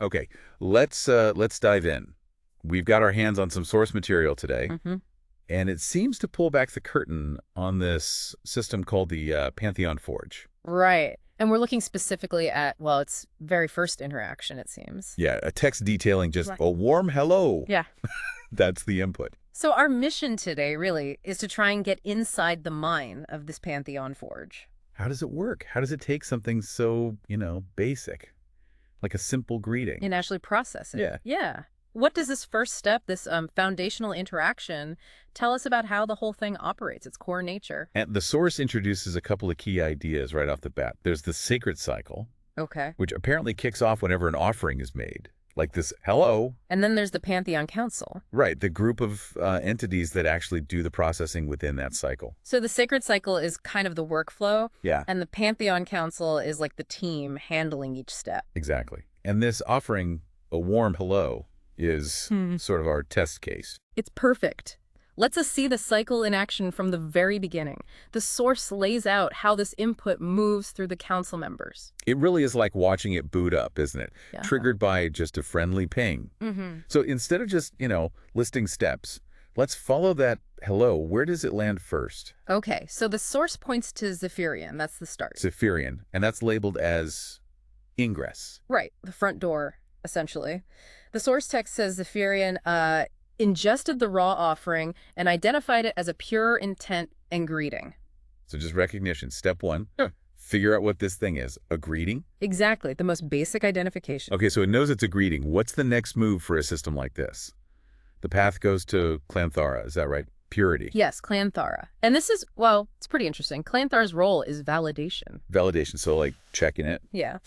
Okay, let's dive in. We've got our hands on some source material today, and it seems to pull back the curtain on this system called the Pantheon Forge. Right. And we're looking specifically at, well, its very first interaction, it seems. Yeah, a text detailing just Right. a warm hello. Yeah. That's the input. So our mission today, really, is to try and get inside the mind of this Pantheon Forge. How does it work? How does it take something so, basic, like a simple greeting? And actually process it. Yeah. Yeah. What does this first step, this foundational interaction, tell us about how the whole thing operates, its core nature? And the source introduces a couple of key ideas right off the bat. There's the sacred cycle, Okay. which apparently kicks off whenever an offering is made, like this hello. And then there's the Pantheon Council. Right, the group of entities that actually do the processing within that cycle. So the sacred cycle is kind of the workflow, Yeah, and the Pantheon Council is like the team handling each step. exactly. And this offering a warm hello is sort of our test case. It's perfect. Lets us see the cycle in action from the very beginning. The source lays out how this input moves through the council members. It really is like watching it boot up, isn't it? Yeah. Triggered by just a friendly ping. So instead of just, listing steps, let's follow that hello. Where does it land first? Okay, so the source points to Zephyrion. That's the start. Zephyrion, and that's labeled as Ingress. Right, the front door, essentially. The source text says Zephyrion ingested the raw offering and identified it as a pure intent and greeting. So just recognition. Step one, figure out what this thing is. A greeting? Exactly, the most basic identification. Okay, so it knows it's a greeting. What's the next move for a system like this? The path goes to Clanthara, is that right? Purity. Yes, Clanthara. And this is, well, it's pretty interesting. Clanthara's role is validation. Validation, so like checking it. Yeah.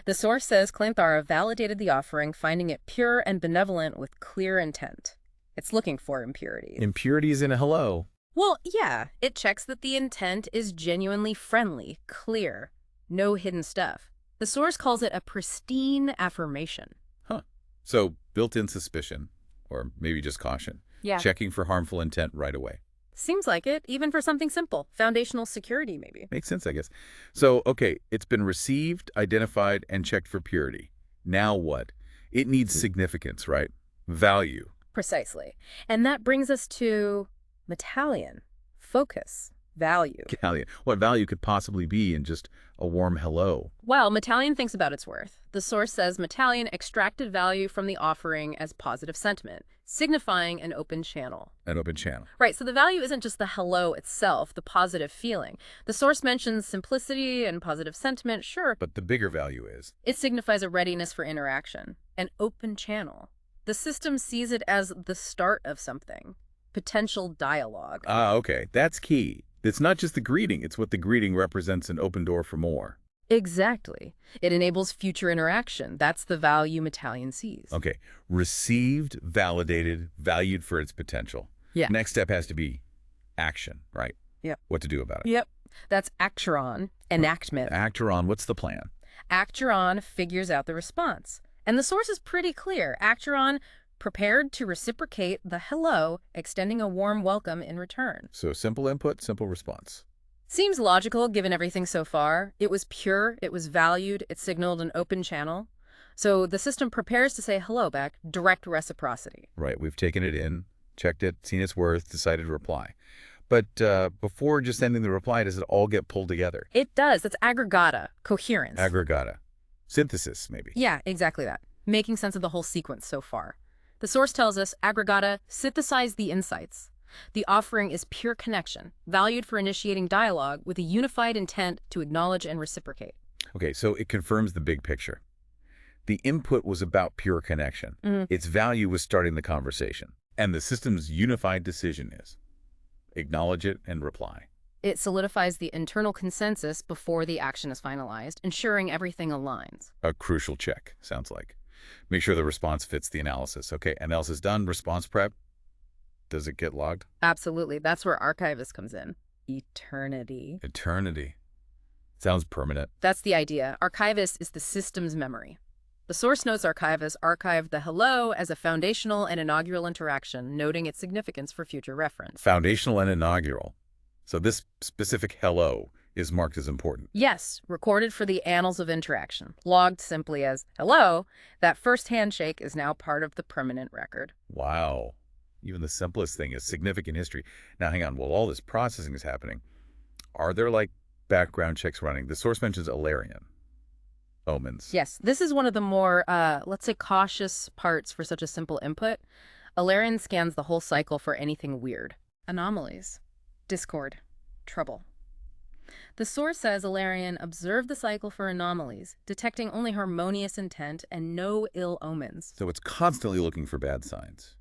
The source says Clanthara validated the offering, finding it pure and benevolent with clear intent. It's looking for impurities. Impurities in a hello. Well, yeah, it checks that the intent is genuinely friendly, clear, no hidden stuff. The source calls it a pristine affirmation. Huh. So built-in suspicion, or maybe just caution. Yeah. Checking for harmful intent right away. Seems like it, even for something simple. Foundational security, maybe. Makes sense, I guess. So, okay, it's been received, identified, and checked for purity. Now what? It needs significance, right? Value. Precisely. And that brings us to Metallion. Focus. Value. Value. What value could possibly be in just a warm hello? Well, Metallion thinks about its worth. The source says Metallion extracted value from the offering as positive sentiment, signifying an open channel. An open channel. Right, so the value isn't just the hello itself, the positive feeling. The source mentions simplicity and positive sentiment, sure. But the bigger value is? It signifies a readiness for interaction, an open channel. The system sees it as the start of something, potential dialogue. Ah, okay. That's key. It's not just the greeting. It's what the greeting represents, an open door for more. Exactly. It enables future interaction. That's the value Metallion sees. Okay. Received, validated, valued for its potential. Yeah. Next step has to be action, right? Yep. What to do about it. Yep. That's Acteron, enactment. Actor on, what's the plan? Acteron figures out the response. And the source is pretty clear. Acteron prepared to reciprocate the hello, extending a warm welcome in return. So simple input, simple response. Seems logical given everything so far. It was pure, it was valued, it signaled an open channel. So the system prepares to say hello back, direct reciprocity. Right, we've taken it in, checked it, seen its worth, decided to reply. But before just sending the reply, does it all get pulled together? It does. That's aggregata, coherence. Aggregata. Synthesis, maybe. Yeah, exactly that. Making sense of the whole sequence so far. The source tells us aggregata synthesize the insights. The offering is pure connection, valued for initiating dialogue with a unified intent to acknowledge and reciprocate. Okay, so it confirms the big picture. The input was about pure connection. Its value was starting the conversation. And the system's unified decision is acknowledge it and reply. It solidifies the internal consensus before the action is finalized, ensuring everything aligns. A crucial check, sounds like. Make sure the response fits the analysis. Okay, analysis done, response prep. Does it get logged? Absolutely. That's where Archivist comes in. Eternity. Eternity. Sounds permanent. That's the idea. Archivist is the system's memory. The source notes Archivist archived the hello as a foundational and inaugural interaction, noting its significance for future reference. Foundational and inaugural. So this specific hello is marked as important. Yes, recorded for the annals of interaction, logged simply as, hello, that first handshake is now part of the permanent record. Wow. Even the simplest thing is significant history. Now, hang on. While all this processing is happening, are there, like, background checks running? The source mentions Alarian. Omens. Yes, this is one of the more, let's say, cautious parts for such a simple input. Alarian scans the whole cycle for anything weird. Anomalies. Discord. Trouble. The source says Alarian observed the cycle for anomalies, detecting only harmonious intent and no ill omens. So it's constantly looking for bad signs.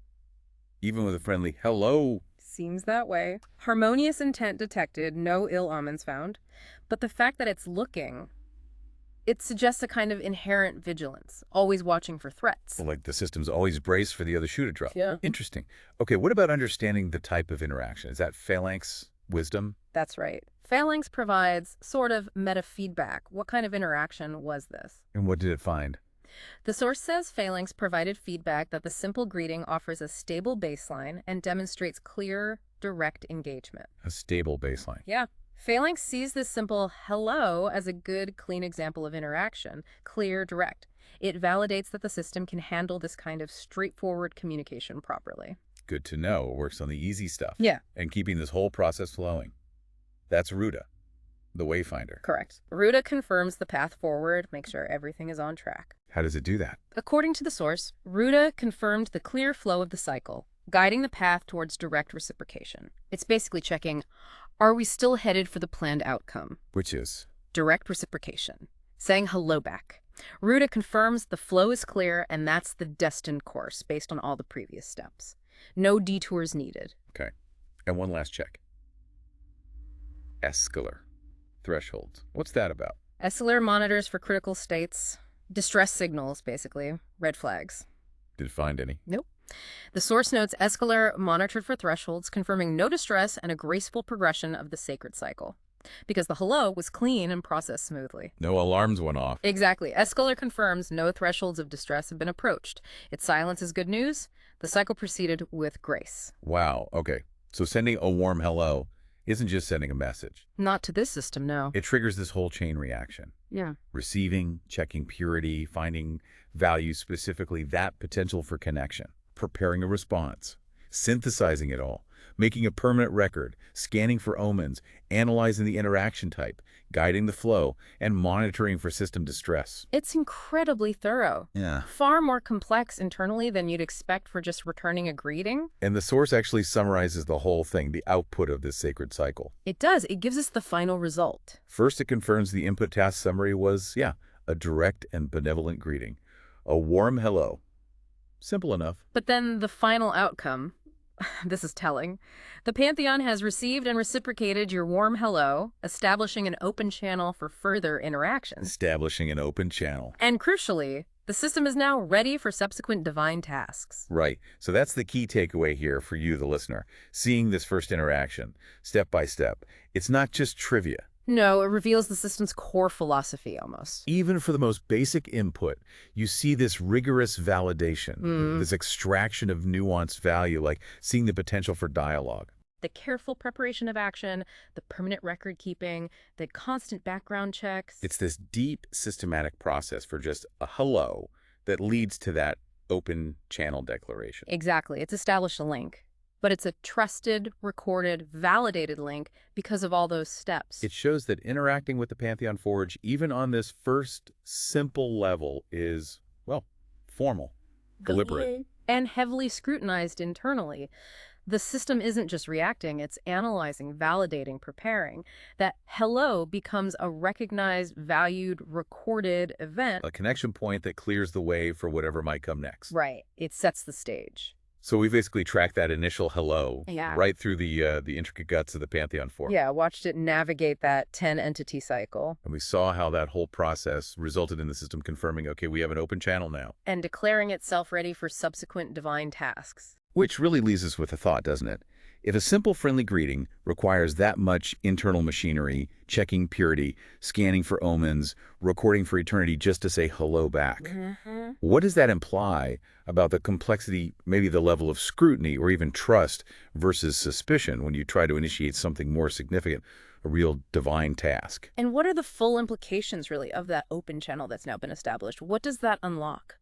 Even with a friendly hello. Seems that way. Harmonious intent detected, no ill omens found. But the fact that it's looking, it suggests a kind of inherent vigilance, always watching for threats. Well, like the system's always braced for the other shoe to drop. Yeah. Interesting. Okay, what about understanding the type of interaction? Is that phalanx wisdom? That's right. Phalanx provides sort of meta-feedback. What kind of interaction was this? And what did it find? The source says Phalanx provided feedback that the simple greeting offers a stable baseline and demonstrates clear, direct engagement. A stable baseline. Yeah. Phalanx sees this simple hello as a good, clean example of interaction, clear, direct. It validates that the system can handle this kind of straightforward communication properly. Good to know. It works on the easy stuff. Yeah. And keeping this whole process flowing. That's Ruta, the wayfinder. Correct. Ruta confirms the path forward, makes sure everything is on track. How does it do that? According to the source, Ruta confirmed the clear flow of the cycle, guiding the path towards direct reciprocation. It's basically checking, are we still headed for the planned outcome? Which is? Direct reciprocation. Saying hello back. Ruta confirms the flow is clear, and that's the destined course based on all the previous steps. No detours needed. Okay. And one last check. Escalar. Thresholds. What's that about? Escalar monitors for critical states. Distress signals, basically. Red flags. Did it find any? Nope. The source notes Escalar monitored for thresholds, confirming no distress and a graceful progression of the sacred cycle. Because the hello was clean and processed smoothly. No alarms went off. Exactly. Escalar confirms no thresholds of distress have been approached. Its silence is good news. The cycle proceeded with grace. Wow. Okay. So sending a warm hello isn't just sending a message. Not to this system, no. It triggers this whole chain reaction. Yeah. Receiving, checking purity, finding value, specifically that potential for connection, preparing a response, synthesizing it all, making a permanent record, scanning for omens, analyzing the interaction type, guiding the flow, and monitoring for system distress. It's incredibly thorough. Yeah. Far more complex internally than you'd expect for just returning a greeting. And the source actually summarizes the whole thing, the output of this sacred cycle. It does. It gives us the final result. First, it confirms the input task summary was, a direct and benevolent greeting. A warm hello. Simple enough. But then the final outcome, this is telling. The Pantheon has received and reciprocated your warm hello, establishing an open channel for further interactions. Establishing an open channel. And crucially, the system is now ready for subsequent divine tasks. Right. So that's the key takeaway here for you, the listener. Seeing this first interaction, step by step. It's not just trivia. No, it reveals the system's core philosophy almost. Even for the most basic input, you see this rigorous validation, this extraction of nuanced value, like seeing the potential for dialogue. The careful preparation of action, the permanent record keeping, the constant background checks. It's this deep, systematic process for just a hello that leads to that open channel declaration. Exactly. It's established a link. But it's a trusted, recorded, validated link because of all those steps. It shows that interacting with the Pantheon Forge, even on this first simple level, is, well, formal, deliberate. And heavily scrutinized internally. The system isn't just reacting, it's analyzing, validating, preparing. That hello becomes a recognized, valued, recorded event. A connection point that clears the way for whatever might come next. Right. It sets the stage. So we basically tracked that initial hello right through the intricate guts of the Pantheon Forge. Yeah, watched it navigate that 10-entity cycle. And we saw how that whole process resulted in the system confirming, okay, we have an open channel now. And declaring itself ready for subsequent divine tasks. Which really leaves us with a thought, doesn't it? If a simple friendly greeting requires that much internal machinery, checking purity, scanning for omens, recording for eternity just to say hello back, what does that imply about the complexity, maybe the level of scrutiny or even trust versus suspicion when you try to initiate something more significant, a real divine task? And what are the full implications, really, of that open channel that's now been established? What does that unlock?